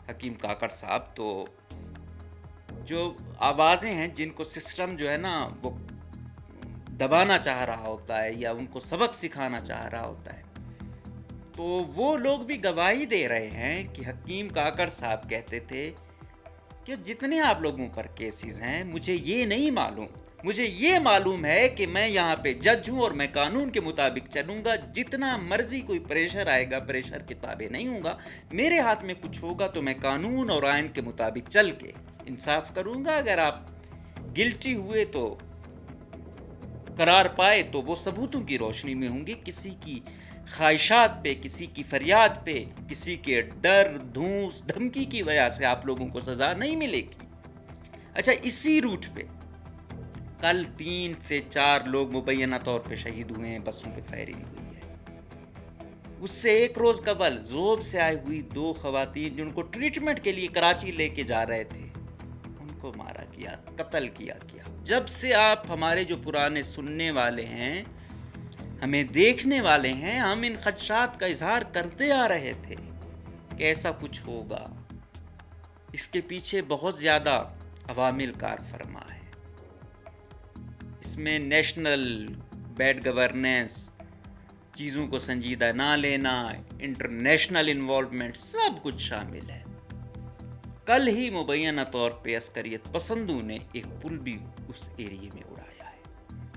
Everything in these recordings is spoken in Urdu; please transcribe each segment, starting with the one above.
حکیم کاکڑ صاحب، تو جو آوازیں ہیں جن کو سسٹم جو ہے نا وہ دبانا چاہ رہا ہوتا ہے یا ان کو سبق سکھانا چاہ رہا ہوتا ہے، تو وہ لوگ بھی گواہی دے رہے ہیں کہ حکیم کاکڑ صاحب کہتے تھے کہ جتنے آپ لوگوں پر کیسز ہیں مجھے یہ نہیں معلوم، مجھے یہ معلوم ہے کہ میں یہاں پہ جج ہوں اور میں قانون کے مطابق چلوں گا، جتنا مرضی کوئی پریشر آئے گا پریشر کے تابع نہیں ہوں گا، میرے ہاتھ میں کچھ ہوگا تو میں قانون اور آئین کے مطابق چل کے انصاف کروں گا، اگر آپ گلٹی ہوئے تو قرار پائے تو وہ ثبوتوں کی روشنی میں ہوں گے، کسی کی خواہشات پہ، کسی کی فریاد پہ، کسی کے ڈر دھونس دھمکی کی وجہ سے آپ لوگوں کو سزا نہیں ملے گی۔ اچھا، اسی روٹ پہ کل 3 سے 4 لوگ مبینہ طور پہ شہید ہوئے ہیں، بسوں پہ فائرنگ ہوئی ہے۔ اس سے ایک روز قبل ذوب سے آئی ہوئی 2 خواتین جن کو ٹریٹمنٹ کے لیے کراچی لے کے جا رہے تھے، ان کو مارا گیا، قتل کیا گیا۔ جب سے آپ ہمارے جو پرانے سننے والے ہیں، ہمیں دیکھنے والے ہیں، ہم ان خدشات کا اظہار کرتے آ رہے تھے کہ ایسا کچھ ہوگا۔ اس کے پیچھے بہت زیادہ عوامل کار فرما ہے۔ اس میں نیشنل بیڈ گورننس، چیزوں کو سنجیدہ نہ لینا، انٹرنیشنل انوالومنٹ، سب کچھ شامل ہے۔ کل ہی مبینہ طور پہ عسکریت پسندوں نے ایک پل بھی اس ایریے میں اڑایا ہے،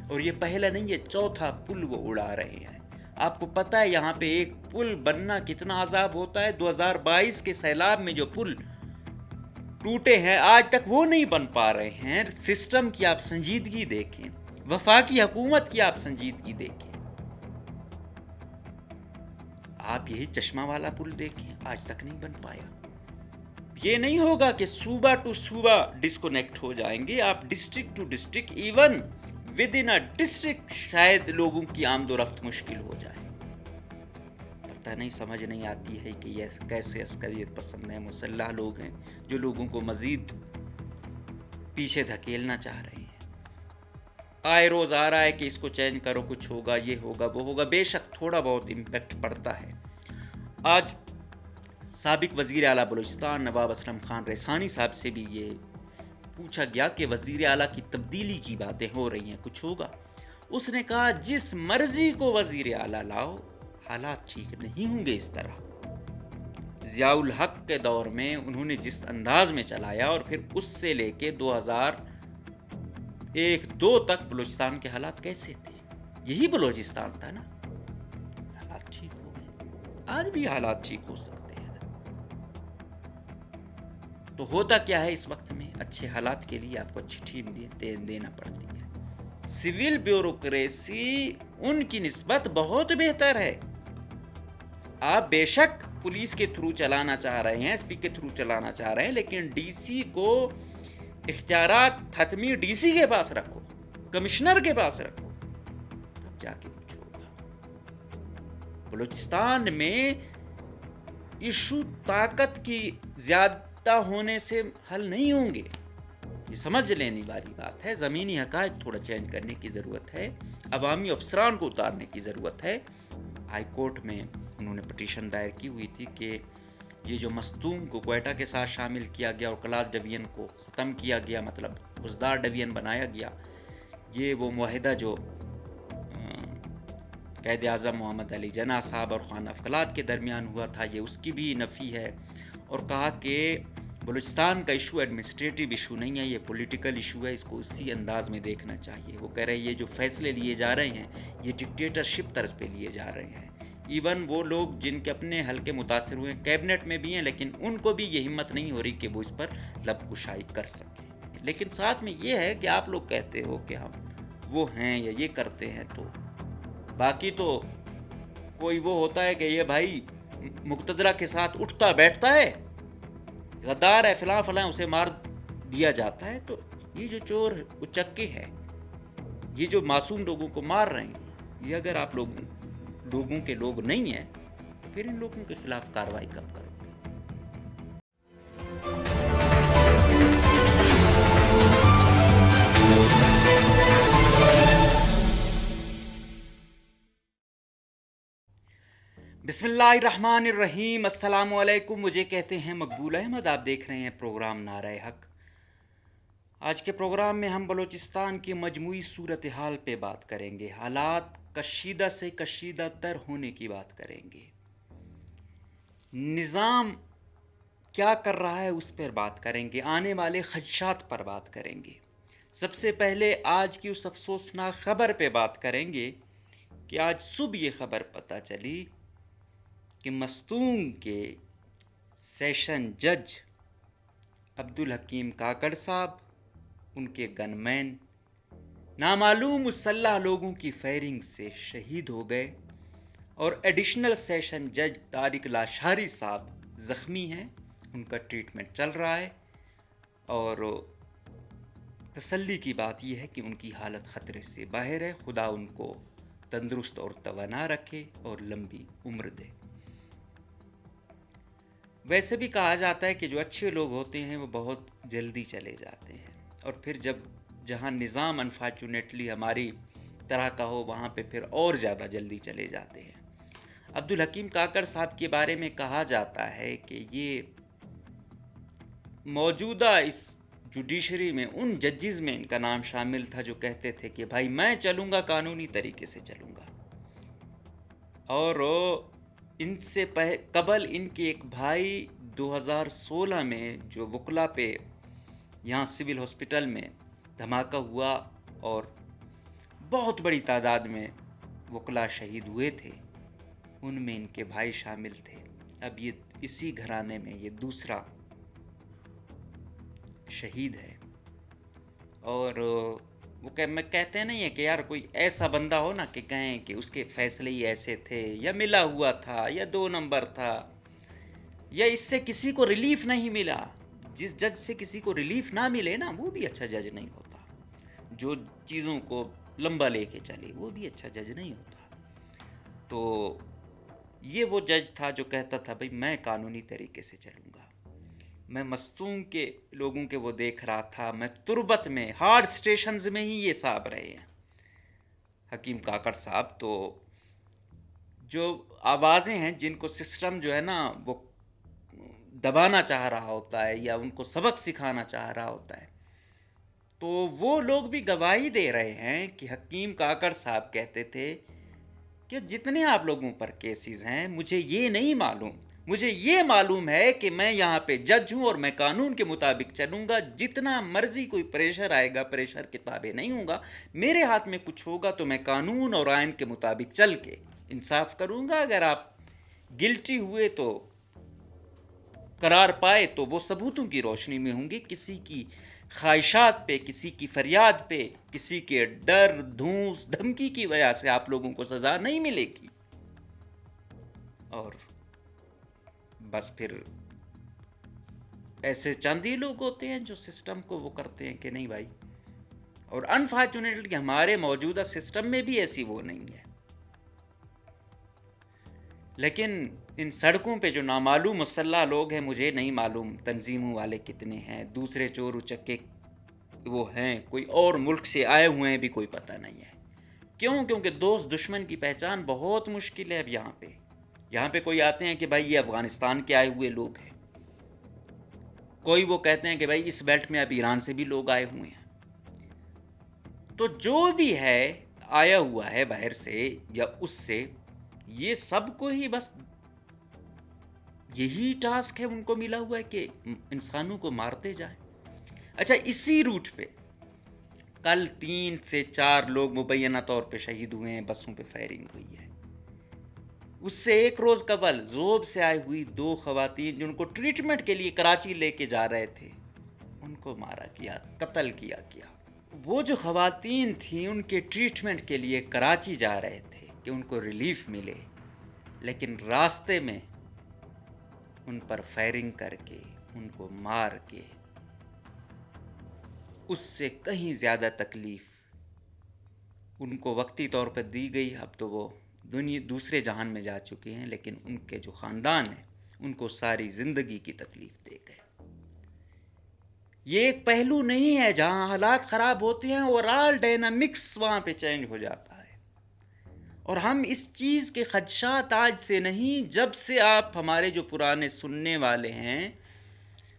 اور یہ پہلا نہیں، یہ چوتھا پل وہ اڑا رہے ہیں۔ آپ کو پتہ ہے یہاں پہ ایک پل بننا کتنا عذاب ہوتا ہے؟ 2022 کے سیلاب میں جو پل ٹوٹے ہیں آج تک وہ نہیں بن پا رہے ہیں۔ سسٹم کی آپ سنجیدگی دیکھیں، وفاقی حکومت کی آپ سنجیدگی دیکھیں۔ آپ یہی چشمہ والا پل دیکھیں، آج تک نہیں بن پایا۔ یہ نہیں ہوگا کہ صوبہ ٹو صوبہ ڈسکنیکٹ ہو جائیں گے، آپ district to district, even with in a district شاید لوگوں کی آمد و رفت مشکل ہو جائے۔ پتہ نہیں، سمجھ نہیں آتی ہے کہ یہ کیسے عسکریت پسند ہیں، مسلح لوگ ہیں جو لوگوں کو مزید پیچھے دھکیلنا چاہ رہے ہیں۔ آئے روز آ رہا ہے کہ اس کو چینج کرو، کچھ ہوگا، یہ ہوگا، وہ ہوگا۔ بے شک تھوڑا بہت امپیکٹ پڑتا ہے۔ آج سابق وزیر اعلیٰ بلوچستان نواب اسلم خان ریحانی صاحب سے بھی یہ پوچھا گیا کہ وزیر اعلیٰ کی تبدیلی کی باتیں ہو رہی ہیں، کچھ ہوگا؟ اس نے کہا جس مرضی کو وزیر اعلیٰ لاؤ حالات ٹھیک نہیں ہوں گے اس طرح۔ ضیاء الحق کے دور میں انہوں نے جس انداز میں چلایا، اور پھر اس سے لے کے 2001-2 تک بلوچستان کے حالات کیسے تھے؟ یہی بلوچستان تھا نا۔ حالات ٹھیک ہو گئے، آج بھی حالات ٹھیک ہو سکتے ہیں۔ تو ہوتا کیا ہے اس وقت میں؟ اچھے حالات کے لیے آپ کو اچھی ٹیم دینا پڑتی ہے۔ سول بیوروکریسی ان کی نسبت بہت بہتر ہے۔ آپ بے شک پولیس کے تھرو چلانا چاہ رہے ہیں، ایس پی کے تھرو چلانا چاہ رہے ہیں، لیکن ڈی سی کو اختیارات حتمی ڈی سی کے پاس رکھو، کمشنر کے پاس رکھو، تب جا کے کچھ ہوگا۔ بلوچستان میں ایشو طاقت کی زیادہ ہونے سے حل نہیں ہوں گے، یہ سمجھ لینے والی بات ہے۔ زمینی حقائق تھوڑا چینج کرنے کی ضرورت ہے، عوامی افسران کو اتارنے کی ضرورت ہے۔ ہائی کورٹ میں انہوں نے پٹیشن دائر کی ہوئی تھی کہ یہ جو مستونگ کو کوئٹہ کے ساتھ شامل کیا گیا اور کلاس ڈویژن کو ختم کیا گیا، مطلب حوزدار ڈویژن بنایا گیا، یہ وہ معاہدہ جو قائد اعظم محمد علی جناح صاحب اور خان افقلات کے درمیان ہوا تھا، یہ اس کی بھی نفی ہے، اور کہا کہ بلوچستان کا ایشو ایڈمنسٹریٹو ایشو نہیں ہے، یہ پولیٹیکل ایشو ہے، اس کو اسی انداز میں دیکھنا چاہیے۔ وہ کہہ رہے ہیں یہ جو فیصلے لیے جا رہے ہیں یہ ڈکٹیٹرشپ طرز پہ لیے جا رہے ہیں۔ ایون وہ لوگ جن کے اپنے حلقے متاثر ہوئے کیبنٹ میں بھی ہیں، لیکن ان کو بھی یہ ہمت نہیں ہو رہی کہ وہ اس پر لب کشائی کر سکیں۔ لیکن ساتھ میں یہ ہے کہ آپ لوگ کہتے ہو کہ ہم وہ ہیں یا یہ کرتے ہیں، تو باقی تو کوئی وہ ہوتا ہے کہ یہ بھائی مقتدرہ کے ساتھ اٹھتا بیٹھتا ہے، غدار ہے، فلاں فلاں، اسے مار دیا جاتا ہے۔ تو یہ جو چور اچکے ہیں، یہ جو معصوم لوگوں کو مار رہے ہیں، یہ اگر آپ لوگوں کے لوگ نہیں ہیں تو پھر ان لوگوں کے خلاف کارروائی کب کرو گے؟ بسم اللہ الرحمن الرحیم، السلام علیکم۔ مجھے کہتے ہیں مقبول احمد، آپ دیکھ رہے ہیں پروگرام نعرہ حق۔ آج کے پروگرام میں ہم بلوچستان کی مجموعی صورتحال پہ بات کریں گے، حالات کشیدہ سے کشیدہ تر ہونے کی بات کریں گے، نظام کیا کر رہا ہے اس پر بات کریں گے، آنے والے خدشات پر بات کریں گے۔ سب سے پہلے آج کی اس افسوسناک خبر پہ بات کریں گے کہ آج صبح یہ خبر پتہ چلی کہ مستونگ کے سیشن جج عبدالحکیم کاکڑ صاحب، ان کے گن مین نامعلوم مسلح لوگوں کی فائرنگ سے شہید ہو گئے، اور ایڈیشنل سیشن جج طارق لاشاری صاحب زخمی ہیں، ان کا ٹریٹمنٹ چل رہا ہے، اور تسلی کی بات یہ ہے کہ ان کی حالت خطرے سے باہر ہے۔ خدا ان کو تندرست اور توانا رکھے اور لمبی عمر دے۔ ویسے بھی کہا جاتا ہے کہ جو اچھے لوگ ہوتے ہیں وہ بہت جلدی چلے جاتے ہیں، اور پھر جہاں نظام انفارچونیٹلی ہماری طرح کا ہو وہاں پہ پھر اور زیادہ جلدی چلے جاتے ہیں۔ عبدالحکیم کاکڑ صاحب کے بارے میں کہا جاتا ہے کہ یہ موجودہ اس جوڈیشری میں ان ججز میں ان کا نام شامل تھا جو کہتے تھے کہ بھائی میں چلوں گا، قانونی طریقے سے چلوں گا، اور ان سے قبل ان کے ایک بھائی 2016 میں جو وکلا پہ یہاں سول ہاسپٹل میں دھماکہ ہوا اور بہت بڑی تعداد میں وکلا شہید ہوئے تھے، ان میں ان کے بھائی شامل تھے۔ اب یہ اسی گھرانے میں یہ دوسرا شہید ہے، اور وہ کہتے ہیں نہیں ہے کہ یار کوئی ایسا بندہ ہو نا کہ کہیں کہ اس کے فیصلے ہی ایسے تھے، یا ملا ہوا تھا، یا 2 نمبر تھا، یا اس سے کسی کو ریلیف نہیں ملا۔ جس جج سے کسی کو ریلیف نہ ملے نا وہ بھی اچھا جج نہیں ہوتا، جو چیزوں کو لمبا لے کے چلے وہ بھی اچھا جج نہیں ہوتا۔ تو یہ وہ جج تھا جو کہتا تھا بھائی میں قانونی طریقے سے چلوں گا۔ میں مستونگ کے لوگوں کے وہ دیکھ رہا تھا، میں تربت میں ہارڈ سٹیشنز میں ہی یہ صاحب رہے ہیں حکیم کاکڑ صاحب۔ تو جو آوازیں ہیں جن کو سسٹم جو ہے نا وہ دبانا چاہ رہا ہوتا ہے یا ان کو سبق سکھانا چاہ رہا ہوتا ہے، تو وہ لوگ بھی گواہی دے رہے ہیں کہ حکیم کاکڑ صاحب کہتے تھے کہ جتنے آپ لوگوں پر کیسز ہیں مجھے یہ نہیں معلوم، مجھے یہ معلوم ہے کہ میں یہاں پہ جج ہوں اور میں قانون کے مطابق چلوں گا، جتنا مرضی کوئی پریشر آئے گا پریشر کے تابع نہیں ہوں گا، میرے ہاتھ میں کچھ ہوگا تو میں قانون اور آئین کے مطابق چل کے انصاف کروں گا۔ اگر آپ گلٹی ہوئے تو قرار پائے تو وہ ثبوتوں کی روشنی میں ہوں گے، کسی کی خواہشات پہ، کسی کی فریاد پہ، کسی کے ڈر دھونس دھمکی کی وجہ سے آپ لوگوں کو سزا نہیں ملے گی۔ اور بس پھر ایسے چند ہی لوگ ہوتے ہیں جو سسٹم کو وہ کرتے ہیں کہ نہیں بھائی، اور انفارچونیٹلی ہمارے موجودہ سسٹم میں بھی ایسی وہ نہیں ہے۔ لیکن ان سڑکوں پہ جو نامعلوم مسلح لوگ ہیں، مجھے نہیں معلوم تنظیموں والے کتنے ہیں، دوسرے چور اچکے وہ ہیں، کوئی اور ملک سے آئے ہوئے ہیں بھی کوئی پتہ نہیں ہے۔ کیوں؟ کیونکہ دوست دشمن کی پہچان بہت مشکل ہے اب یہاں پہ کوئی آتے ہیں کہ بھائی یہ افغانستان کے آئے ہوئے لوگ ہیں، کوئی وہ کہتے ہیں کہ بھائی اس بیلٹ میں اب ایران سے بھی لوگ آئے ہوئے ہیں۔ تو جو بھی ہے آیا ہوا ہے باہر سے یا اس سے، یہ سب کو ہی بس یہی ٹاسک ہے ان کو ملا ہوا ہے کہ انسانوں کو مارتے جائیں۔ اچھا، اسی روٹ پہ کل 3 سے 4 لوگ مبینہ طور پہ شہید ہوئے ہیں، بسوں پہ فائرنگ ہوئی ہے۔ اس سے ایک روز قبل زوب سے آئی ہوئی 2 خواتین جن کو ٹریٹمنٹ کے لیے کراچی لے کے جا رہے تھے، ان کو مارا گیا، قتل کیا گیا۔ وہ جو خواتین تھیں ان کے ٹریٹمنٹ کے لیے کراچی جا رہے تھے کہ ان کو ریلیف ملے، لیکن راستے میں ان پر فائرنگ کر کے ان کو مار کے اس سے کہیں زیادہ تکلیف ان کو وقتی طور پر دی گئی۔ اب تو وہ دوسرے جہان میں جا چکے ہیں، لیکن ان کے جو خاندان ہیں ان کو ساری زندگی کی تکلیف دے گئے۔ یہ ایک پہلو نہیں ہے، جہاں حالات خراب ہوتے ہیں اور آل ڈائنامکس وہاں پہ چینج ہو جاتا ہے، اور ہم اس چیز کے خدشات آج سے نہیں، جب سے آپ ہمارے جو پرانے سننے والے ہیں،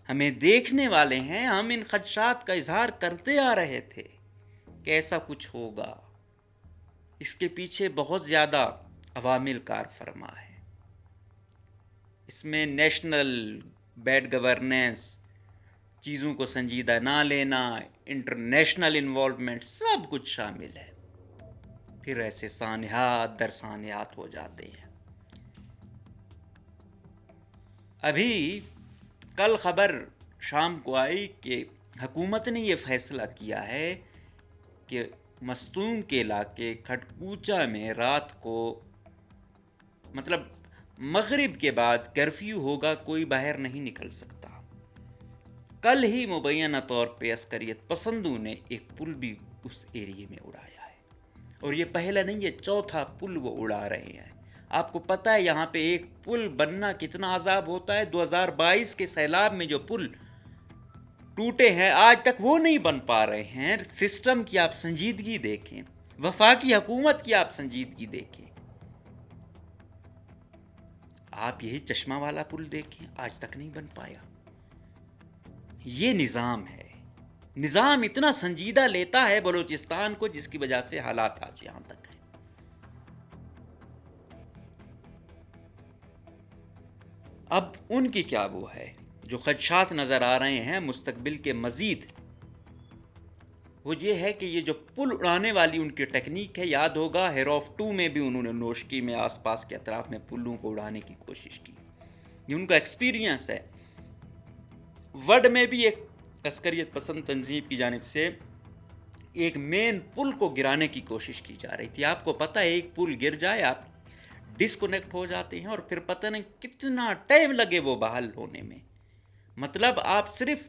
ہمیں دیکھنے والے ہیں، ہم ان خدشات کا اظہار کرتے آ رہے تھے کہ ایسا کچھ ہوگا. اس کے پیچھے بہت زیادہ عوامل کار فرما ہے. اس میں نیشنل بیڈ گورننس، چیزوں کو سنجیدہ نہ لینا، انٹرنیشنل انوالومنٹ، سب کچھ شامل ہے. پھر ایسے سانحات در سانحات ہو جاتے ہیں. ابھی کل خبر شام کو آئی کہ حکومت نے یہ فیصلہ کیا ہے کہ مستونگ کے علاقے کھٹکوچا میں رات کو مطلب مغرب کے بعد کرفیو ہوگا، کوئی باہر نہیں نکل سکتا. کل ہی مبینہ طور پہ عسکریت پسندوں نے ایک پل بھی اس ایریے میں اڑایا ہے، اور یہ پہلا نہیں، یہ چوتھا پل وہ اڑا رہے ہیں. آپ کو پتہ ہے یہاں پہ ایک پل بننا کتنا عذاب ہوتا ہے؟ 2022 کے سیلاب میں جو پل ٹوٹے ہیں آج تک وہ نہیں بن پا رہے ہیں. سسٹم کی آپ سنجیدگی دیکھیں، وفاقی حکومت کی آپ سنجیدگی دیکھیں. آپ یہی چشمہ والا پل دیکھیں، آج تک نہیں بن پایا. یہ نظام ہے. نظام اتنا سنجیدہ لیتا ہے بلوچستان کو، جس کی وجہ سے حالات آج یہاں تک ہیں. اب ان کی کیا وہ ہے جو خدشات نظر آ رہے ہیں مستقبل کے مزید، وہ یہ ہے کہ یہ جو پل اڑانے والی ان کی ٹیکنیک ہے، یاد ہوگا ہیروف 2 میں بھی انہوں نے نوشکی میں آس پاس کے اطراف میں پلوں کو اڑانے کی کوشش کی. یہ ان کا ایکسپیرینس ہے. وڈ میں بھی ایک عسکریت پسند تنظیم کی جانب سے ایک مین پل کو گرانے کی کوشش کی جا رہی تھی. آپ کو پتہ ہے ایک پل گر جائے آپ ڈسکنیکٹ ہو جاتے ہیں، اور پھر پتہ نہیں کتنا ٹائم لگے وہ بحال ہونے میں. مطلب آپ صرف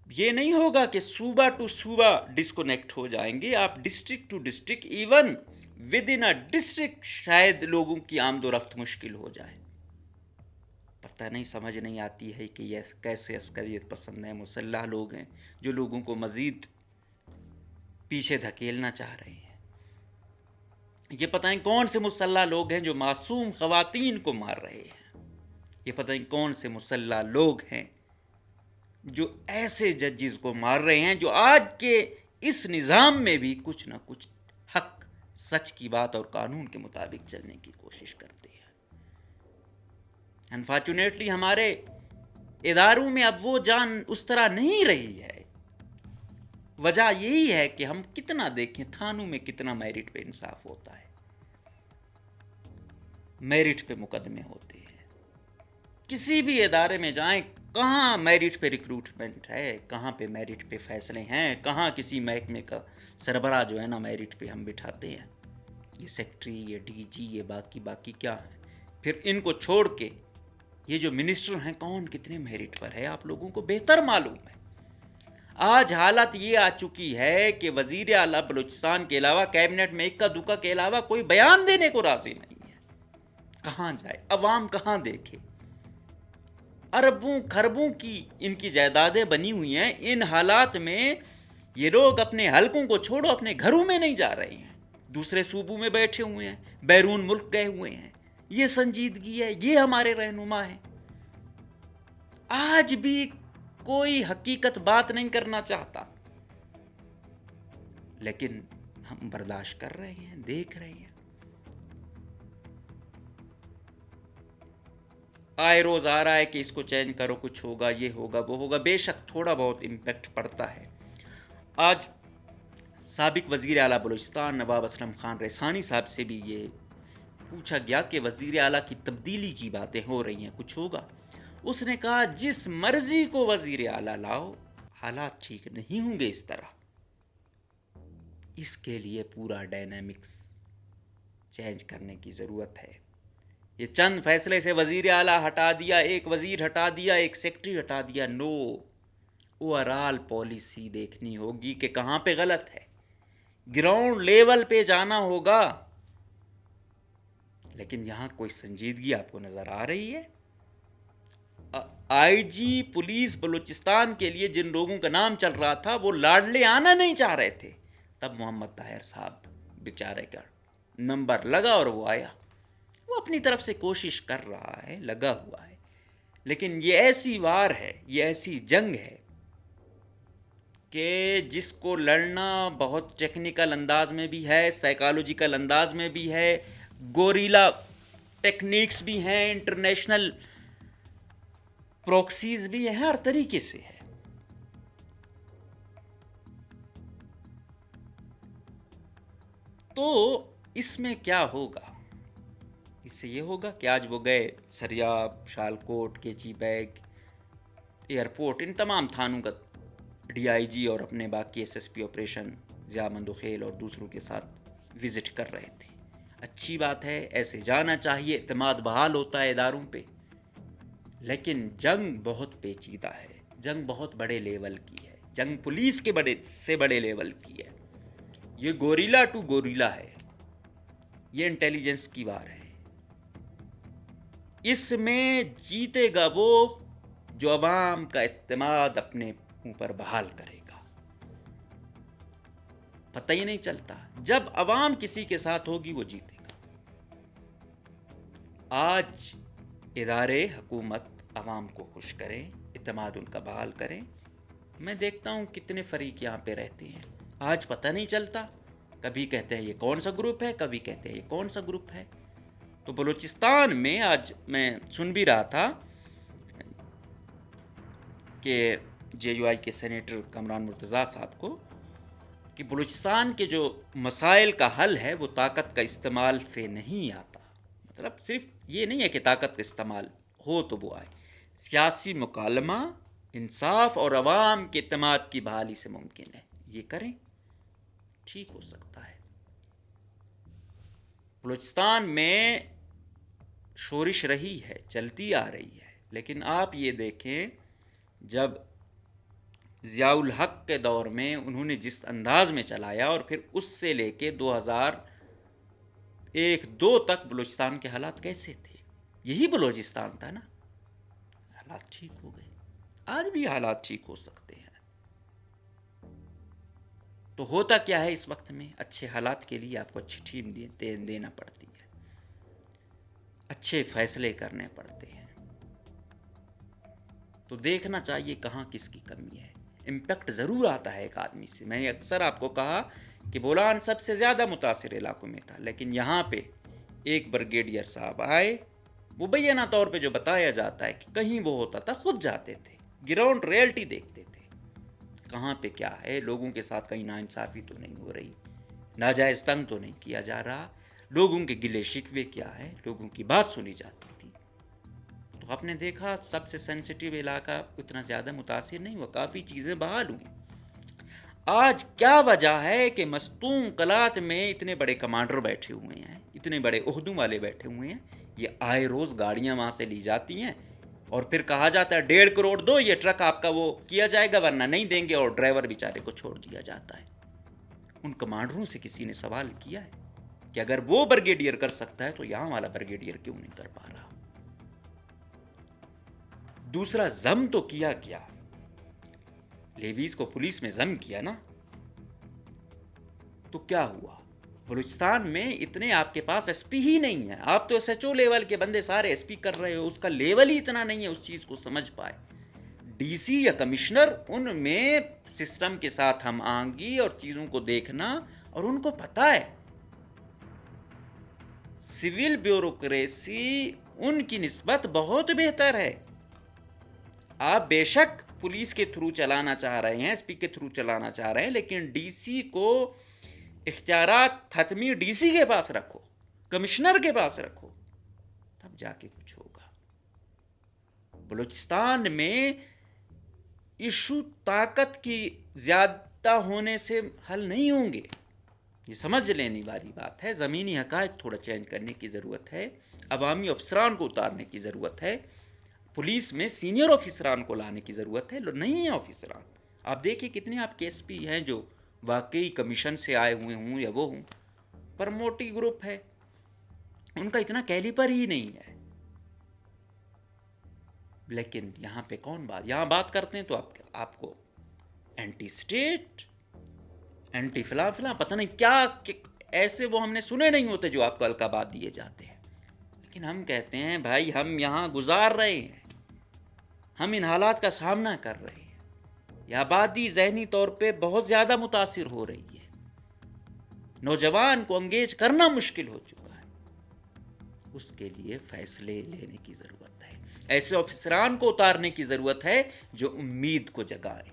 یہ نہیں ہوگا کہ صوبہ ٹو صوبہ ڈسکنیکٹ ہو جائیں گے، آپ district to district, even with in a district شاید لوگوں کی آمد و رفت مشکل ہو جائے. پتہ نہیں، سمجھ نہیں آتی ہے کہ یہ کیسے عسکریت پسند ہیں، مسلح لوگ ہیں جو لوگوں کو مزید پیچھے دھکیلنا چاہ رہے ہیں. یہ پتہ نہیں کون سے مسلح لوگ ہیں جو معصوم خواتین کو مار رہے ہیں. یہ پتہ نہیں کون سے مسلح لوگ ہیں جو ایسے ججز کو مار رہے ہیں جو آج کے اس نظام میں بھی کچھ نہ کچھ حق، سچ کی بات اور قانون کے مطابق چلنے کی کوشش کرتے ہیں. انفارچونیٹلی ہمارے اداروں میں اب وہ جان اس طرح نہیں رہی ہے. وجہ یہی ہے کہ ہم کتنا دیکھیں تھانوں میں کتنا میرٹ پہ انصاف ہوتا ہے، میرٹ پہ مقدمے ہوتے ہیں. کسی بھی ادارے میں جائیں، کہاں میرٹ پہ ریکروٹمنٹ ہے، کہاں پہ میرٹ پہ فیصلے ہیں، کہاں کسی محکمے کا سربراہ جو ہے نا میرٹ پہ ہم بٹھاتے ہیں. یہ سیکٹری، یہ ڈی جی، یہ باقی کیا ہیں. پھر ان کو چھوڑ کے یہ جو منسٹر ہیں کون کتنے میرٹ پر ہے آپ لوگوں کو بہتر معلوم ہے. آج حالت یہ آ چکی ہے کہ وزیر اعلیٰ بلوچستان کے علاوہ کیبنٹ میں اکا دکا کے علاوہ کوئی بیان دینے کو راضی نہیں ہے. کہاں جائے عوام، کہاں دیکھے. اربوں خربوں کی ان کی جائیدادیں بنی ہوئی ہیں. ان حالات میں یہ لوگ اپنے حلقوں کو چھوڑو اپنے گھروں میں نہیں جا رہے ہیں، دوسرے صوبوں میں بیٹھے ہوئے ہیں، بیرون ملک گئے ہوئے ہیں. یہ سنجیدگی ہے، یہ ہمارے رہنما ہیں. آج بھی کوئی حقیقت بات نہیں کرنا چاہتا، لیکن ہم برداشت کر رہے ہیں، دیکھ رہے ہیں. آئے روز آ رہا ہے کہ اس کو چینج کرو، کچھ ہوگا، یہ ہوگا، وہ ہوگا. بے شک تھوڑا بہت امپیکٹ پڑتا ہے. آج سابق وزیر اعلیٰ بلوچستان نواب اسلم خان ریحانہ صاحب سے بھی یہ پوچھا گیا کہ وزیر اعلیٰ کی تبدیلی کی باتیں ہو رہی ہیں، کچھ ہوگا. اس نے کہا جس مرضی کو وزیر اعلیٰ لاؤ، حالات ٹھیک نہیں ہوں گے اس طرح. اس کے لیے پورا ڈائنامکس چینج کرنے کی ضرورت ہے. یہ چند فیصلے سے وزیر اعلیٰ ہٹا دیا، ایک وزیر ہٹا دیا، ایک سیکٹری ہٹا دیا، نو. اوورآل پالیسی دیکھنی ہوگی کہ کہاں پہ غلط ہے. گراؤنڈ لیول پہ جانا ہوگا. لیکن یہاں کوئی سنجیدگی آپ کو نظر آ رہی ہے؟ آئی جی پولیس بلوچستان کے لیے جن لوگوں کا نام چل رہا تھا وہ لاڈلے آنا نہیں چاہ رہے تھے، تب محمد طاہر صاحب بیچارے کا نمبر لگا اور وہ آیا. وہ اپنی طرف سے کوشش کر رہا ہے, لگا ہوا ہے, لیکن یہ ایسی وار ہے, یہ ایسی جنگ ہے کہ جس کو لڑنا بہت ٹیکنیکل انداز میں بھی ہے, سائیکالوجیکل انداز میں بھی ہے, گوریلا ٹیکنیکس بھی ہیں, انٹرنیشنل پروکسیز بھی ہیں, ہر طریقے سے ہے. تو اس میں کیا ہوگا؟ اس سے یہ ہوگا کہ آج وہ گئے سریاب, شالکوٹ, کیچی بیگ, ایئرپورٹ, ان تمام تھانوں کا ڈی آئی جی اور اپنے باقی S S P operation Zia Mandokhel اور دوسروں کے ساتھ وزٹ کر رہے تھے. اچھی بات ہے, ایسے جانا چاہیے, اعتماد بحال ہوتا ہے اداروں پہ. لیکن جنگ بہت پیچیدہ ہے, جنگ بہت بڑے لیول کی ہے, جنگ پولیس کے بڑے لیول کی ہے. یہ گوریلا ٹو گوریلا ہے, یہ انٹیلیجنس کی وار ہے. اس میں جیتے گا وہ جو عوام کا اعتماد اپنے اوپر بحال کرے گا. پتہ ہی نہیں چلتا, جب عوام کسی کے ساتھ ہوگی وہ جیتے گا. آج ادارے حکومت عوام کو خوش کریں, اعتماد ان کا بحال کریں. میں دیکھتا ہوں کتنے فریق یہاں پہ رہتے ہیں, آج پتہ نہیں چلتا. کبھی کہتے ہیں یہ کون سا گروپ ہے, کبھی کہتے ہیں یہ کون سا گروپ ہے. تو بلوچستان میں آج میں سن بھی رہا تھا کہ جے یو آئی کے سینیٹر کامران مرتضیٰ صاحب کو, کہ بلوچستان کے جو مسائل کا حل ہے وہ طاقت کا استعمال سے نہیں آتا. مطلب صرف یہ نہیں ہے کہ طاقت کا استعمال ہو تو وہ آئے, سیاسی مکالمہ, انصاف اور عوام کے اعتماد کی بحالی سے ممکن ہے. یہ کریں, ٹھیک ہو سکتا ہے. بلوچستان میں شورش رہی ہے, چلتی آ رہی ہے, لیکن آپ یہ دیکھیں جب ضیاء الحق کے دور میں انہوں نے جس انداز میں چلایا, اور پھر اس سے لے کے 2001-2 تک بلوچستان کے حالات کیسے تھے, یہی بلوچستان تھا نا. حالات ٹھیک ہو گئے, آج بھی حالات ٹھیک ہو سکتے ہیں. تو ہوتا کیا ہے اس وقت میں, اچھے حالات کے لیے آپ کو اچھی ٹیم دینا پڑتی ہے, اچھے فیصلے کرنے پڑتے ہیں. تو دیکھنا چاہیے کہاں کس کی کمی ہے. امپیکٹ ضرور آتا ہے ایک آدمی سے. میں نے اکثر آپ کو کہا کہ بولان سب سے زیادہ متاثر علاقوں میں تھا, لیکن یہاں پہ ایک بریگیڈیئر صاحب آئے, مبینہ طور پہ جو بتایا جاتا ہے کہ کہیں وہ ہوتا تھا خود جاتے تھے, گراؤنڈ ریئلٹی دیکھتے تھے, کہاں پہ کیا ہے, لوگوں کے ساتھ کہیں ناانصافی تو نہیں ہو رہی, ناجائز تنگ تو نہیں کیا جا رہا, لوگوں کے گلے شکوے کیا ہے, لوگوں کی بات سنی جاتی تھی. تو آپ نے دیکھا سب سے سینسیٹیو علاقہ اتنا زیادہ متاثر نہیں ہوا, کافی چیزیں بحال ہوئیں. آج کیا وجہ ہے کہ مستون قلعت میں اتنے بڑے کمانڈر بیٹھے ہوئے ہیں, اتنے بڑے عہدوں والے بیٹھے ہوئے ہیں, یہ آئے روز گاڑیاں وہاں سے لی جاتی ہیں اور پھر کہا جاتا ہے 1.5 کروڑ دو, یہ ٹرک آپ کا وہ کیا جائے گا ورنہ نہیں دیں گے, اور ڈرائیور بیچارے کو چھوڑ دیا جاتا ہے. ان کمانڈروں سے کسی نے سوال کیا ہے کہ اگر وہ بریگیڈیئر کر سکتا ہے تو یہاں والا بریگیڈیئر کیوں نہیں کر پا رہا؟ دوسرا, ضم تو کیا کیا, لیویز کو پولیس میں ضم کیا نا, تو کیا ہوا؟ بلوچستان میں اتنے آپ کے پاس ایس پی ہی نہیں ہے, آپ تو ایس ایچ او لیول کے بندے سارے ایس پی کر رہے ہو, اس کا لیول ہی اتنا نہیں ہے اس چیز کو سمجھ پائے. ڈی سی یا کمشنر, ان میں سسٹم کے ساتھ ہم آہنگی اور چیزوں کو دیکھنا, اور ان کو پتہ ہے سول بیوروکریسی ان کی نسبت بہت بہتر ہے. آپ بے شک پولیس کے تھرو چلانا چاہ رہے ہیں, ایس پی کے تھرو چلانا چاہ رہے ہیں, لیکن ڈی سی کو اختیارات حتمی ڈی سی کے پاس رکھو, کمشنر کے پاس رکھو, تب جا کے کچھ ہوگا. بلوچستان میں ایشو طاقت کی زیادہ ہونے سے حل نہیں ہوں گے, یہ سمجھ لینے والی بات ہے. زمینی حقائق تھوڑا چینج کرنے کی ضرورت ہے, عوامی افسران کو اتارنے کی ضرورت ہے, پولیس میں سینئر آفیسران کو لانے کی ضرورت ہے. نہیں ہیں آفیسران, آپ دیکھیں کتنے آپ کے ایس پی ہیں جو واقعی کمیشن سے آئے ہوئے ہوں یا وہ ہوں, پرموٹی گروپ ہے, ان کا اتنا کیلیبر ہی نہیں ہے. لیکن یہاں پہ کون یہاں بات کرتے ہیں تو آپ کو اینٹی اسٹیٹ, اینٹی فلاں فلاں پتہ نہیں کیا ایسے وہ ہم نے سنے نہیں ہوتے جو آپ کو القابات دیے جاتے ہیں، لیکن ہم کہتے ہیں بھائی ہم یہاں گزار رہے ہیں، ہم ان حالات کا سامنا کر رہے ہیں، یہ آبادی ذہنی طور پہ بہت زیادہ متاثر ہو رہی ہے، نوجوان کو انگیج کرنا مشکل ہو چکا ہے، اس کے لیے فیصلے لینے کی ضرورت ہے، ایسے آفیسران کو اتارنے کی ضرورت ہے جو امید کو جگائیں،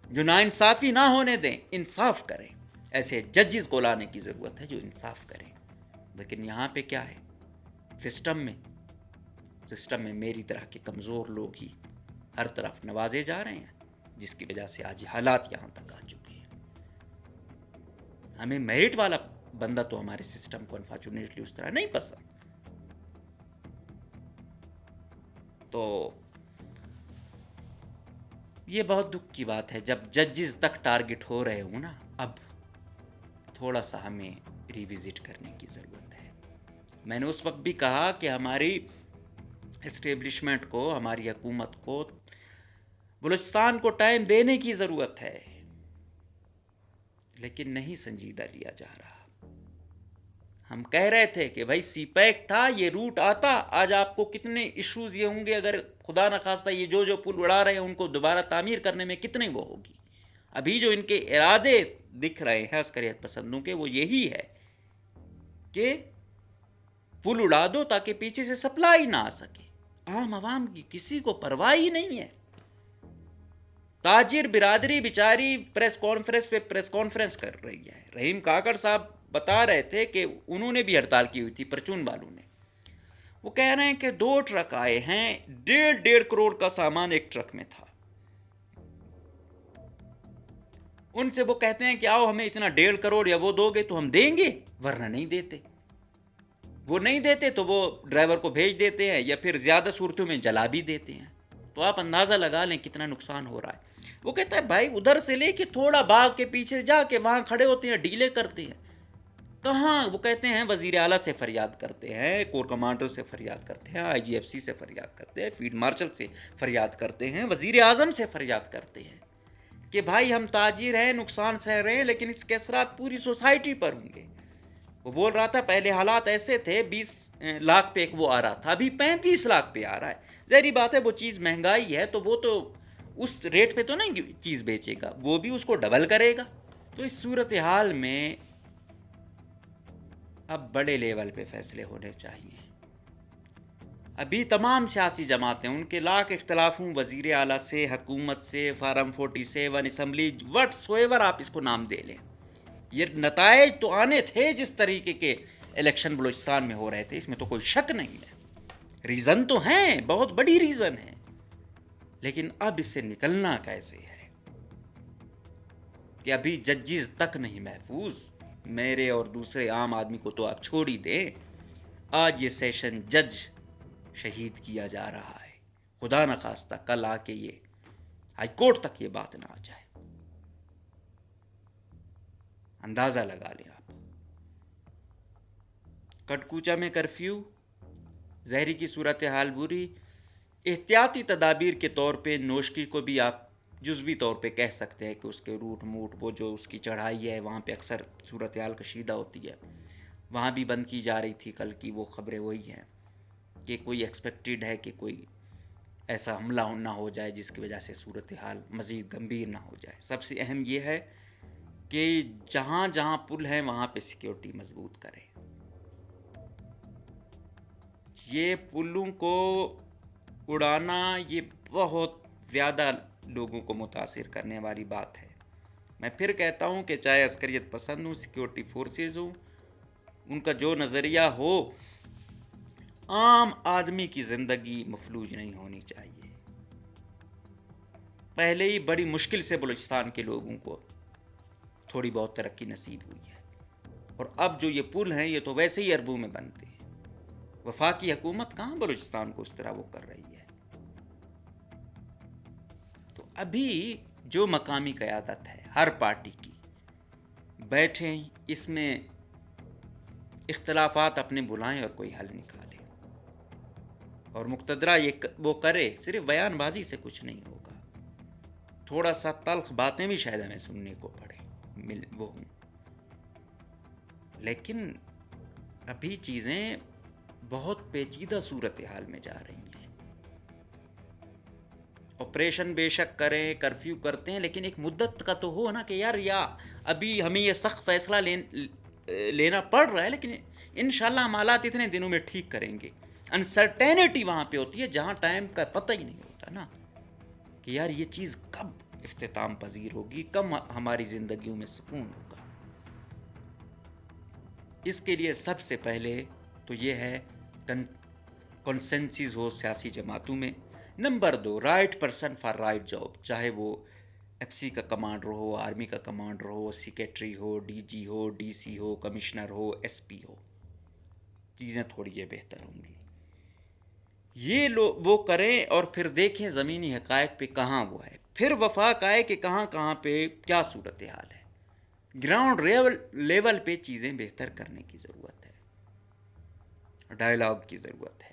جو ناانصافی نہ ہونے دیں، انصاف کریں، ایسے ججز کو لانے کی ضرورت ہے جو انصاف کریں۔ لیکن یہاں پہ کیا ہے، سسٹم میں میری طرح کے کمزور لوگ ہی ہر طرف نوازے جا رہے ہیں، جس کی وجہ سے آج حالات یہاں تک آ چکے ہیں۔ ہمیں میرٹ والا بندہ تو ہمارے سسٹم کو انفارچونیٹلی اس طرح نہیں پسند، تو یہ بہت دکھ کی بات ہے جب ججز تک ٹارگٹ ہو رہے ہوں نا، اب تھوڑا سا ہمیں ریوزٹ کرنے کی ضرورت ہے۔ میں نے اس وقت بھی کہا کہ ہماری اسٹیبلشمنٹ کو، ہماری حکومت کو بلوچستان کو ٹائم دینے کی ضرورت ہے، لیکن نہیں سنجیدہ لیا جا رہا۔ ہم کہہ رہے تھے کہ بھائی سی پیک تھا، یہ روٹ آتا، آج آپ کو کتنے ایشوز یہ ہوں گے، اگر خدا نخواستہ یہ جو پل اڑا رہے ہیں ان کو دوبارہ تعمیر کرنے میں کتنے وہ ہوگی۔ ابھی جو ان کے ارادے دکھ رہے ہیں عسکریت پسندوں کے، وہ یہی ہے کہ پل اڑا دو تاکہ پیچھے سے سپلائی نہ آ سکے۔ عام عوام کی کسی کو پرواہ ہی نہیں ہے۔ تاجر برادری بیچاری پریس کانفرنس کر رہی ہے۔ رحیم کاکڑ صاحب بتا رہے تھے کہ انہوں نے بھی ہڑتال کی ہوئی تھی، پرچون والوں نے۔ وہ کہہ رہے ہیں کہ 2 ٹرک آئے ہیں، 1.5 کروڑ کا سامان ایک ٹرک میں تھا۔ ان سے وہ کہتے ہیں کہ آؤ ہمیں اتنا 1.5 کروڑ یا وہ دو گے تو ہم دیں گے، ورنہ نہیں دیتے۔ وہ نہیں دیتے تو وہ ڈرائیور کو بھیج دیتے ہیں یا پھر زیادہ صورتوں میں جلا بھی دیتے ہیں۔ تو آپ اندازہ لگا لیں کتنا نقصان ہو رہا ہے۔ وہ کہتا ہے بھائی ادھر سے لے کے تھوڑا باغ کے پیچھے جا کے وہاں کھڑے ہوتے ہیں، ڈیلے کرتے ہیں۔ کہاں؟ وہ کہتے ہیں وزیر اعلیٰ سے فریاد کرتے ہیں، کور کمانڈر سے فریاد کرتے ہیں، IGFC سے فریاد کرتے ہیں، فیلڈ مارشل سے فریاد کرتے ہیں، وزیر اعظم سے فریاد کرتے ہیں کہ بھائی ہم تاجر ہیں، نقصان سہ رہے ہیں، لیکن اس کے اثرات پوری سوسائٹی پر ہوں گے۔ وہ بول رہا تھا پہلے حالات ایسے تھے، 20 لاکھ پہ ایک وہ آ رہا تھا، ابھی 35 لاکھ پہ آ رہا ہے۔ ظاہری بات ہے وہ چیز مہنگائی ہے تو وہ تو اس ریٹ پہ تو نہیں چیز بیچے گا، وہ بھی اس کو ڈبل کرے گا۔ تو اس صورتحال میں اب بڑے لیول پہ فیصلے ہونے چاہیے۔ ابھی تمام سیاسی جماعتیں، ان کے لاکھ اختلاف ہوں، وزیر اعلیٰ سے، حکومت سے، فارم 47 اسمبلی، وٹس ایور آپ اس کو نام دے لیں، یہ نتائج تو آنے تھے جس طریقے کے الیکشن بلوچستان میں ہو رہے تھے، اس میں تو کوئی شک نہیں ہے۔ ریزن تو ہیں، بہت بڑی ریزن ہے، لیکن اب اس سے نکلنا کیسے ہے کہ ابھی ججز تک نہیں محفوظ۔ میرے اور دوسرے عام آدمی کو تو آپ چھوڑ ہی دیں، آج یہ سیشن جج شہید کیا جا رہا ہے، خدا نخواستہ کل آ کے یہ ہائی کورٹ تک یہ بات نہ آ جائے۔ اندازہ لگا لیں آپ۔ کٹکوچا میں کرفیو، زہری کی صورتحال بری، احتیاطی تدابیر کے طور پہ نوشکی کو بھی آپ جزوی طور پہ کہہ سکتے ہیں کہ اس کے روٹ موٹ، وہ جو اس کی چڑھائی ہے وہاں پہ اکثر صورتحال کشیدہ ہوتی ہے، وہاں بھی بند کی جا رہی تھی۔ کل کی وہ خبریں وہی ہیں کہ کوئی ایکسپیکٹڈ ہے کہ کوئی ایسا حملہ نہ ہو جائے جس کی وجہ سے صورتحال مزید گمبھیر نہ ہو جائے۔ سب سے اہم یہ ہے کہ جہاں جہاں پل ہیں وہاں پہ سیکیورٹی مضبوط کریں۔ یہ پلوں کو اڑانا یہ بہت زیادہ لوگوں کو متاثر کرنے والی بات ہے۔ میں پھر کہتا ہوں کہ چاہے عسکریت پسند ہوں، سیکیورٹی فورسز ہوں، ان کا جو نظریہ ہو، عام آدمی کی زندگی مفلوج نہیں ہونی چاہیے۔ پہلے ہی بڑی مشکل سے بلوچستان کے لوگوں کو تھوڑی بہت ترقی نصیب ہوئی ہے، اور اب جو یہ پل ہیں یہ تو ویسے ہی اربوں میں بنتے ہیں۔ وفاقی حکومت کہاں بلوچستان کو اس طرح وہ کر رہی ہے۔ تو ابھی جو مقامی قیادت ہے ہر پارٹی کی، بیٹھیں، اس میں اختلافات اپنے بلائیں اور کوئی حل نکالیں، اور مقتدرہ وہ کرے، صرف بیان بازی سے کچھ نہیں ہوگا۔ تھوڑا سا تلخ باتیں بھی شاید ہمیں سننے کو پڑے وہ ہوں، لیکن ابھی چیزیں بہت پیچیدہ صورتحال میں جا رہی ہیں. آپریشن بے شک کریں, کرفیو کرتے ہیں, لیکن ایک مدت کا تو ہو نا کہ یار یا ابھی ہمیں یہ سخت فیصلہ لینا پڑ رہا ہے, لیکن انشاءاللہ ہم حالات اتنے دنوں میں ٹھیک کریں گے. انسرٹینٹی وہاں پہ ہوتی ہے جہاں ٹائم کا پتہ ہی نہیں ہوتا نا کہ یار یہ چیز کب اختتام پذیر ہوگی, کب ہماری زندگیوں میں سکون ہوگا. اس کے لیے سب سے پہلے تو یہ ہے کنسنسس ہو سیاسی جماعتوں میں. Number 2, right person for right job, چاہے وہ ایف سی کا کمانڈر ہو, آرمی کا کمانڈر ہو, سیکریٹری ہو, ڈی جی ہو, ڈی سی ہو, کمشنر ہو, ایس پی ہو, چیزیں تھوڑی یہ بہتر ہوں گی. یہ وہ کریں اور پھر دیکھیں زمینی حقائق پہ کہاں وہ ہے, پھر وفاق آئے کہ کہاں کہاں پہ کیا صورتحال ہے. گراؤنڈ لیول پہ چیزیں بہتر کرنے کی ضرورت ہے, ڈائلاگ کی ضرورت ہے.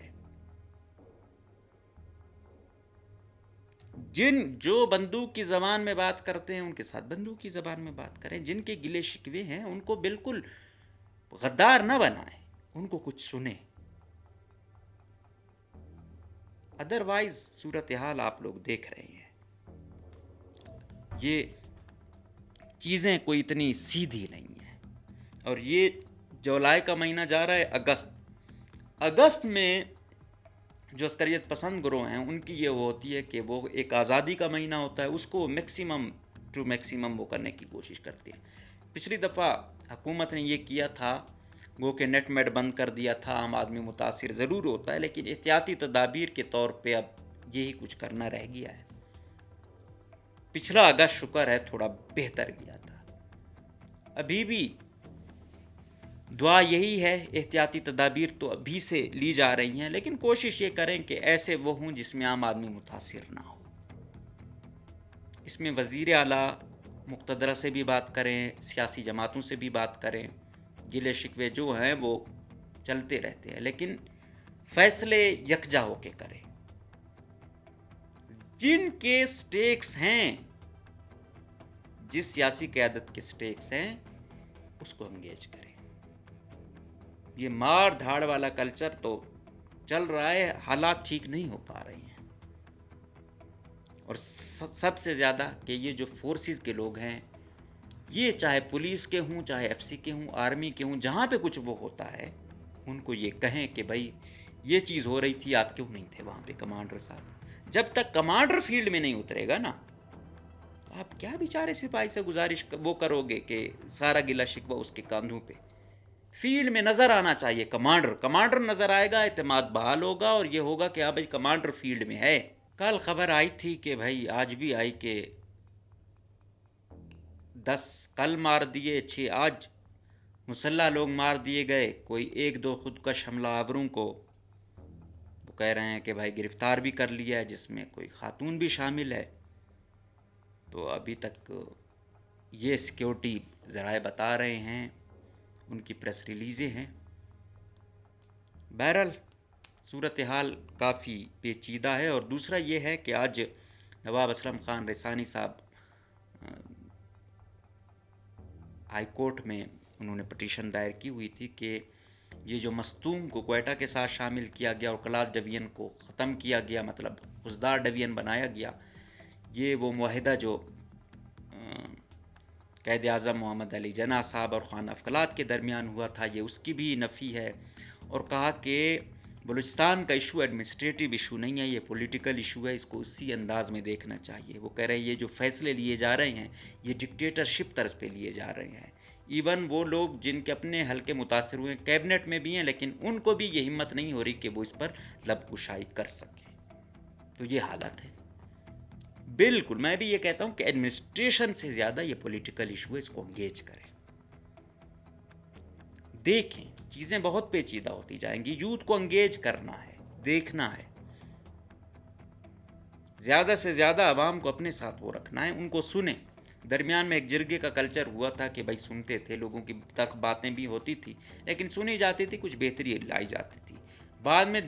جو بندوق کی زبان میں بات کرتے ہیں ان کے ساتھ بندوق کی زبان میں بات کریں, جن کے گلے شکوے ہیں ان کو بالکل غدار نہ بنائیں, ان کو کچھ سنیں. ادروائز صورتحال آپ لوگ دیکھ رہے ہیں, یہ چیزیں کوئی اتنی سیدھی نہیں ہیں. اور یہ جولائی کا مہینہ جا رہا ہے, اگست میں جو عسکریت پسند گروہ ہیں ان کی یہ ہوتی ہے کہ وہ ایک آزادی کا مہینہ ہوتا ہے, اس کو میکسیمم وہ کرنے کی کوشش کرتے ہیں. پچھلی دفعہ حکومت نے یہ کیا تھا, گو کہ نیٹ میٹ بند کر دیا تھا, عام آدمی متاثر ضرور ہوتا ہے, لیکن احتیاطی تدابیر کے طور پہ اب یہی کچھ کرنا رہ گیا ہے. پچھلا اگست شکر ہے تھوڑا بہتر گیا تھا. ابھی بھی دعا یہی ہے, احتیاطی تدابیر تو ابھی سے لی جا رہی ہیں, لیکن کوشش یہ کریں کہ ایسے وہ ہوں جس میں عام آدمی متاثر نہ ہو. اس میں وزیر اعلیٰ مقتدرہ سے بھی بات کریں, سیاسی جماعتوں سے بھی بات کریں. گلے شکوے جو ہیں وہ چلتے رہتے ہیں, لیکن فیصلے یکجا ہو کے کریں. جن کے سٹیکس ہیں, جس سیاسی قیادت کے سٹیکس ہیں, اس کو انگیج کریں. یہ مار دھاڑ والا کلچر تو چل رہا ہے, حالات ٹھیک نہیں ہو پا رہے ہیں. اور سب سے زیادہ کہ یہ جو فورسز کے لوگ ہیں, یہ چاہے پولیس کے ہوں, چاہے ایف سی کے ہوں, آرمی کے ہوں, جہاں پہ کچھ وہ ہوتا ہے ان کو یہ کہیں کہ بھائی یہ چیز ہو رہی تھی, آپ کیوں نہیں تھے وہاں پہ کمانڈر صاحب. جب تک کمانڈر فیلڈ میں نہیں اترے گا نا, آپ کیا بیچارے سپاہی سے گزارش وہ کرو گے کہ سارا گلہ شکوہ اس کے کاندھوں پہ. فیلڈ میں نظر آنا چاہیے کمانڈر نظر آئے گا, اعتماد بحال ہوگا, اور یہ ہوگا کہ ہاں بھائی کمانڈر فیلڈ میں ہے. کل خبر آئی تھی کہ بھائی آج بھی آئی کہ 10 کل مار دیے, 6 آج مسلح لوگ مار دیے گئے. کوئی 1-2 خودکش حملہ آوروں کو وہ کہہ رہے ہیں کہ بھائی گرفتار بھی کر لیا ہے, جس میں کوئی خاتون بھی شامل ہے. تو ابھی تک یہ سیکیورٹی ذرائع بتا رہے ہیں, ان کی پریس ریلیزیں ہیں. بہرحال صورتحال کافی پیچیدہ ہے. اور دوسرا یہ ہے کہ آج نواب اسلم خان رسانی صاحب ہائی کورٹ میں انہوں نے پٹیشن دائر کی ہوئی تھی کہ یہ جو مستوم کو کوئٹہ کے ساتھ شامل کیا گیا اور کلاس ڈویژن کو ختم کیا گیا, مطلب حوزدار ڈویژن بنایا گیا, یہ وہ معاہدہ جو قائد اعظم محمد علی جناح صاحب اور خان افقلات کے درمیان ہوا تھا, یہ اس کی بھی نفی ہے. اور کہا کہ بلوچستان کا ایشو ایڈمنسٹریٹو ایشو نہیں ہے, یہ پولیٹیکل ایشو ہے, اس کو اسی انداز میں دیکھنا چاہیے. وہ کہہ رہے ہیں یہ جو فیصلے لیے جا رہے ہیں یہ ڈکٹیٹرشپ طرز پہ لیے جا رہے ہیں. ایون وہ لوگ جن کے اپنے حلقے متاثر ہوئے کیبنٹ میں بھی ہیں, لیکن ان کو بھی یہ ہمت نہیں ہو رہی کہ وہ اس پر لب کشائی کر سکیں. تو یہ حالت ہے. بالکل میں بھی یہ کہتا ہوں کہ ایڈمنسٹریشن سے زیادہ یہ پولیٹیکل ایشو ہے, اس کو انگیج کریں. دیکھیں چیزیں بہت پیچیدہ ہوتی جائیں گی, یوتھ کو انگیج کرنا ہے, دیکھنا ہے, زیادہ سے زیادہ عوام کو اپنے ساتھ وہ رکھنا ہے, ان کو سنیں. درمیان میں ایک جرگے کا کلچر ہوا تھا کہ بھائی سنتے تھے, لوگوں کی تک باتیں بھی ہوتی تھی, لیکن سنی جاتی تھی, کچھ بہتری لائی جاتی تھی. بعد میں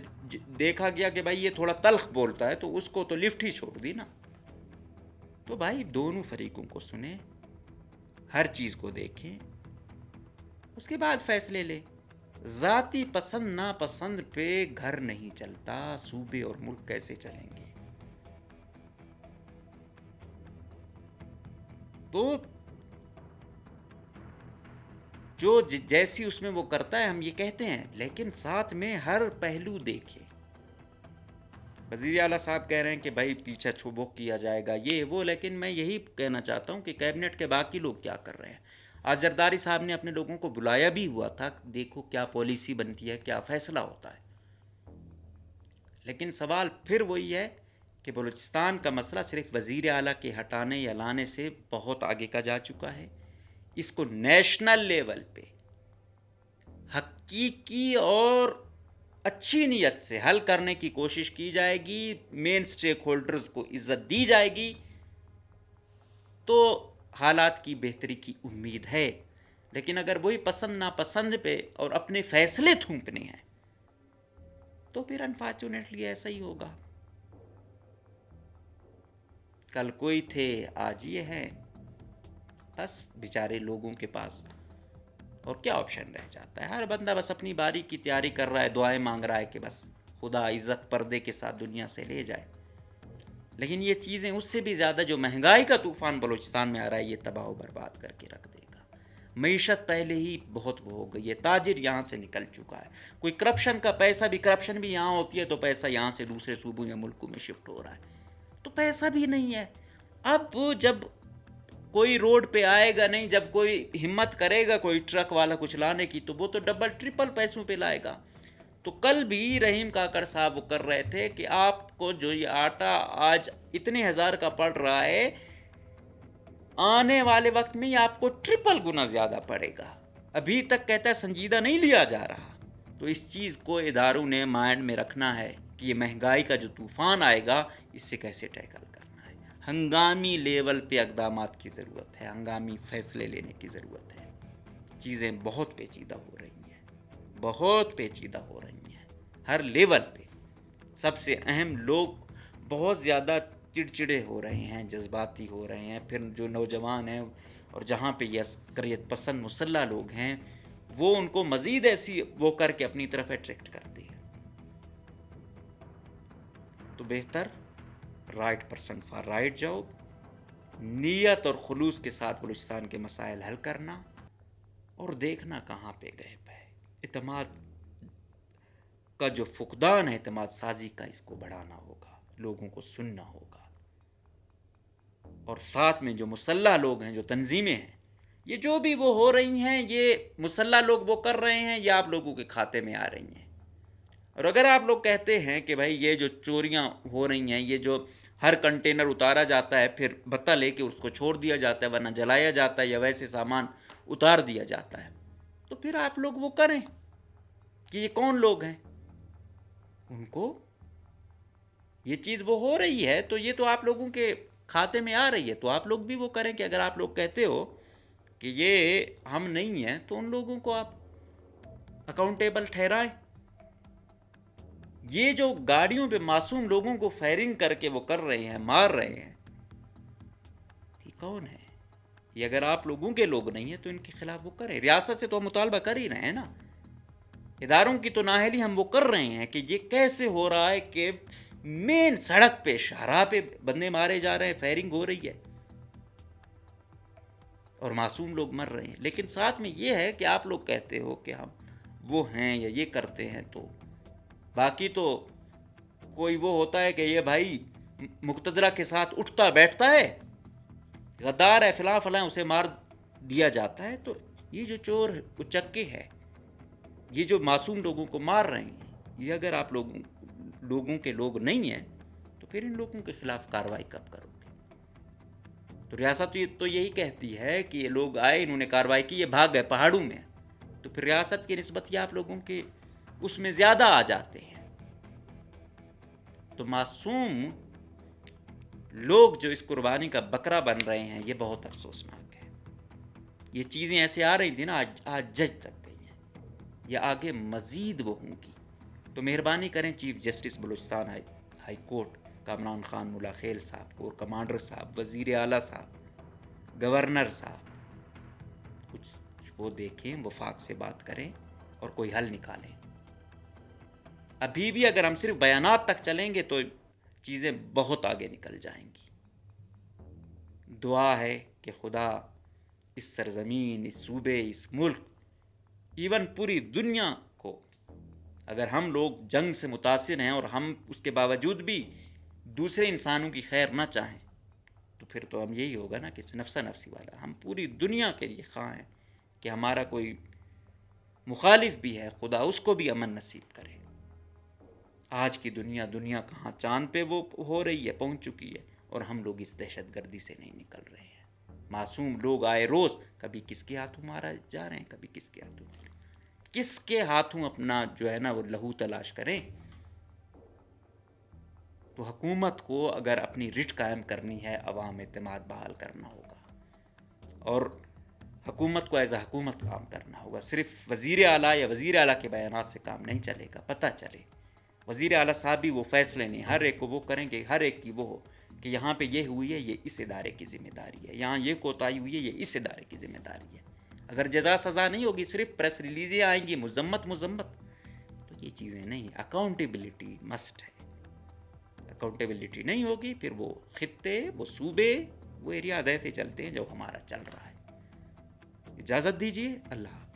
دیکھا گیا کہ بھائی یہ تھوڑا تلخ بولتا ہے, تو اس کو تو لفٹ ہی چھوڑ دی نا. تو بھائی دونوں فریقوں کو سنیں, ہر چیز کو دیکھیں, اس کے بعد فیصلے لے. ذاتی پسند ناپسند پہ گھر نہیں چلتا، صوبے اور ملک کیسے چلیں گے؟ تو جو جیسی اس میں وہ کرتا ہے ہم یہ کہتے ہیں، لیکن ساتھ میں ہر پہلو دیکھیں. وزیر اعلیٰ صاحب کہہ رہے ہیں کہ بھائی پیچھا چھوبو کیا جائے گا یہ وہ، لیکن میں یہی کہنا چاہتا ہوں کہ کیبنٹ کے باقی لوگ کیا کر رہے ہیں. آج زرداری صاحب نے اپنے لوگوں کو بلایا بھی ہوا تھا، دیکھو کیا پالیسی بنتی ہے، کیا فیصلہ ہوتا ہے. لیکن سوال پھر وہی ہے کہ بلوچستان کا مسئلہ صرف وزیر اعلیٰ کے ہٹانے یا لانے سے بہت آگے کا جا چکا ہے. اس کو نیشنل لیول پہ حقیقی اور اچھی نیت سے حل کرنے کی کوشش کی جائے گی، مین سٹیک ہولڈرز کو عزت دی جائے گی تو حالات کی بہتری کی امید ہے. لیکن اگر وہی پسند ناپسند پہ اور اپنے فیصلے تھوپنے ہیں تو پھر انفارچونیٹلی ایسا ہی ہوگا. کل کوئی تھے، آج یہ ہے. بس بیچارے لوگوں کے پاس اور کیا آپشن رہ جاتا ہے؟ ہر بندہ بس اپنی باری کی تیاری کر رہا ہے، دعائیں مانگ رہا ہے کہ بس خدا عزت پردے کے ساتھ دنیا سے لے جائے. لیکن یہ چیزیں اس سے بھی زیادہ، جو مہنگائی کا طوفان بلوچستان میں آ رہا ہے، یہ تباہ و برباد کر کے رکھ دے گا. معیشت پہلے ہی بہت وہ ہو گئی ہے، تاجر یہاں سے نکل چکا ہے. کوئی کرپشن کا پیسہ بھی، کرپشن بھی یہاں ہوتی ہے تو پیسہ یہاں سے دوسرے صوبوں یا ملکوں میں شفٹ ہو رہا ہے، تو پیسہ بھی نہیں ہے. اب جب کوئی روڈ پہ آئے گا نہیں، جب کوئی ہمت کرے گا کوئی ٹرک والا کچھ لانے کی، تو وہ تو ڈبل ٹرپل پیسوں پہ لائے گا. تو کل بھی رحیم کاکڑ صاحب وہ کر رہے تھے کہ آپ کو جو یہ آٹا آج اتنے ہزار کا پڑ رہا ہے، آنے والے وقت میں یہ آپ کو ٹرپل گنا زیادہ پڑے گا. ابھی تک کہتا ہے سنجیدہ نہیں لیا جا رہا. تو اس چیز کو اداروں نے مائنڈ میں رکھنا ہے کہ یہ مہنگائی کا جو طوفان آئے گا، اس سے کیسے ٹیکل کرنا ہے. ہنگامی لیول پہ اقدامات کی ضرورت ہے، ہنگامی فیصلے لینے کی ضرورت ہے. چیزیں بہت پیچیدہ ہو رہی ہیں، بہت پیچیدہ ہو رہی ہیں ہر لیول پہ. سب سے اہم، لوگ بہت زیادہ چڑچڑے ہو رہے ہیں، جذباتی ہو رہے ہیں. پھر جو نوجوان ہیں اور جہاں پہ یہ عسکریت پسند مسلح لوگ ہیں، وہ ان کو مزید ایسی وہ کر کے اپنی طرف اٹریکٹ کرتے ہیں. تو بہتر right person for right job, نیت اور خلوص کے ساتھ بلوچستان کے مسائل حل کرنا، اور دیکھنا کہاں پہ گئے پہ. اعتماد کا جو فقدان ہے، اعتماد سازی کا، اس کو بڑھانا ہوگا، لوگوں کو سننا ہوگا. اور ساتھ میں جو مسلح لوگ ہیں، جو تنظیمیں ہیں، یہ جو بھی وہ ہو رہی ہیں، یہ مسلح لوگ وہ کر رہے ہیں، یہ آپ لوگوں کے کھاتے میں آ رہی ہیں. اور اگر آپ لوگ کہتے ہیں کہ بھائی یہ جو چوریاں ہو رہی ہیں، یہ جو ہر کنٹینر اتارا جاتا ہے پھر بتا لے کے اس کو چھوڑ دیا جاتا ہے، ورنہ جلایا جاتا ہے یا ویسے سامان اتار دیا جاتا ہے، تو پھر آپ لوگ وہ کریں کہ یہ کون لوگ ہیں. ان کو یہ چیز وہ ہو رہی ہے تو یہ تو آپ لوگوں کے کھاتے میں آ رہی ہے، تو آپ لوگ بھی وہ کریں. کہ اگر آپ لوگ کہتے ہو کہ یہ ہم نہیں ہیں، تو ان لوگوں کو آپ اکاؤنٹیبل ٹھہرائیں. یہ جو گاڑیوں پہ معصوم لوگوں کو فائرنگ کر کے وہ کر رہے ہیں، مار رہے ہیں، یہ کون ہے؟ یہ اگر آپ لوگوں کے لوگ نہیں ہیں تو ان کے خلاف وہ کریں. ریاست سے تو ہم مطالبہ کر ہی رہے ہیں نا، اداروں کی تو نااہلی ہم وہ کر رہے ہیں کہ یہ کیسے ہو رہا ہے کہ مین سڑک پہ، شاہراہ پہ بندے مارے جا رہے ہیں، فائرنگ ہو رہی ہے اور معصوم لوگ مر رہے ہیں. لیکن ساتھ میں یہ ہے کہ آپ لوگ کہتے ہو کہ ہم وہ ہیں یا یہ کرتے ہیں، تو باقی تو کوئی وہ ہوتا ہے کہ یہ بھائی مقتدرہ کے ساتھ اٹھتا بیٹھتا ہے، غدار ہے، فلاں فلاں، اسے مار دیا جاتا ہے. تو یہ جو چور اچکے ہے، یہ جو معصوم لوگوں کو مار رہے ہیں، یہ اگر آپ لوگوں کے لوگ نہیں ہیں تو پھر ان لوگوں کے خلاف کارروائی کب کرو گے؟ تو ریاست تو یہی کہتی ہے کہ یہ لوگ آئے، انہوں نے کارروائی کی، یہ بھاگ گئے پہاڑوں میں، تو پھر ریاست کی نسبت یہ آپ لوگوں کے اس میں زیادہ آ جاتے ہیں. تو معصوم لوگ جو اس قربانی کا بکرا بن رہے ہیں، یہ بہت افسوسناک ہے. یہ چیزیں ایسے آ رہی تھیں نا، آج جج تک گئی ہیں، یہ آگے مزید وہ ہوں گی. تو مہربانی کریں chief justice Balochistan high court Kamran Khan ملا خیل صاحب، کور کمانڈر صاحب، وزیر اعلیٰ صاحب، گورنر صاحب، کچھ وہ دیکھیں، وفاق سے بات کریں اور کوئی حل نکالیں۔ ابھی بھی اگر ہم صرف بیانات تک چلیں گے تو چیزیں بہت آگے نکل جائیں گی۔ دعا ہے کہ خدا اس سرزمین، اس صوبے، اس ملک، ایون پوری دنیا کو، اگر ہم لوگ جنگ سے متاثر ہیں اور ہم اس کے باوجود بھی دوسرے انسانوں کی خیر نہ چاہیں، تو پھر تو ہم یہی ہوگا نا کہ نفسہ نفسی والا۔ ہم پوری دنیا کے لیے خواہ ہیں کہ ہمارا کوئی مخالف بھی ہے، خدا اس کو بھی امن نصیب کرے۔ آج کی دنیا کہاں چاند پہ وہ ہو رہی ہے، پہنچ چکی ہے، اور ہم لوگ اس دہشت گردی سے نہیں نکل رہے ہیں۔ معصوم لوگ آئے روز کبھی کس کے ہاتھوں مارا جا رہے ہیں، کبھی کس کے ہاتھوں، کس کے ہاتھوں اپنا جو ہے نا وہ لہو تلاش کریں۔ تو حکومت کو اگر اپنی رٹ قائم کرنی ہے، عوام اعتماد بحال کرنا ہوگا، اور حکومت کو ایز اے حکومت کام کرنا ہوگا۔ صرف وزیر اعلیٰ یا وزیر اعلیٰ کے بیانات سے کام نہیں چلے گا۔ پتہ چلے وزیر اعلیٰ صاحب بھی وہ فیصلے نہیں، ہر ایک کو وہ کریں گے، ہر ایک کی وہ ہو کہ یہاں پہ یہ ہوئی ہے، یہ اس ادارے کی ذمہ داری ہے، یہاں یہ کوتاہی ہوئی ہے، یہ اس ادارے کی ذمہ داری ہے۔ اگر جزا سزا نہیں ہوگی، صرف پریس ریلیزیں آئیں گی مذمت، تو یہ چیزیں نہیں۔ اکاؤنٹیبلٹی مسٹ ہے۔ اکاؤنٹیبلٹی نہیں ہوگی، پھر وہ خطے، وہ صوبے، وہ ایریاز ایسے چلتے ہیں جو ہمارا چل رہا ہے۔ اجازت دیجیے، اللہ حافظ۔